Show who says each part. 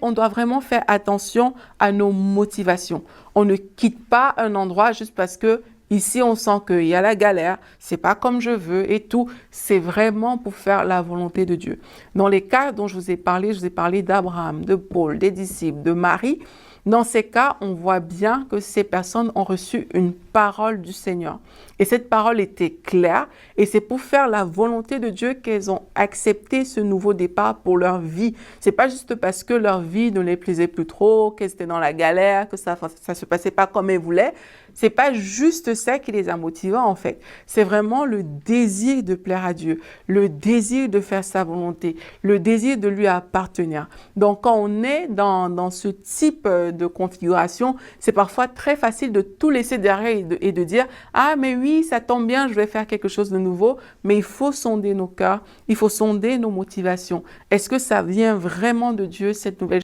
Speaker 1: on doit vraiment faire attention à nos motivations. On ne quitte pas un endroit juste parce que ici, on sent qu'il y a la galère, c'est pas comme je veux et tout. C'est vraiment pour faire la volonté de Dieu. Dans les cas dont je vous ai parlé d'Abraham, de Paul, des disciples, de Marie. Dans ces cas, on voit bien que ces personnes ont reçu une parole du Seigneur. Et cette parole était claire et c'est pour faire la volonté de Dieu qu'elles ont accepté ce nouveau départ pour leur vie. C'est pas juste parce que leur vie ne les plaisait plus trop, qu'elles étaient dans la galère, que ça se passait pas comme elles voulaient. C'est pas juste ça qui les a motivés en fait. C'est vraiment le désir de plaire à Dieu, le désir de faire sa volonté, le désir de lui appartenir. Donc quand on est dans ce type de configuration, c'est parfois très facile de tout laisser derrière et de dire « Ah mais oui, ça tombe bien, je vais faire quelque chose de nouveau. » Mais il faut sonder nos cœurs, il faut sonder nos motivations. Est-ce que ça vient vraiment de Dieu, cette nouvelle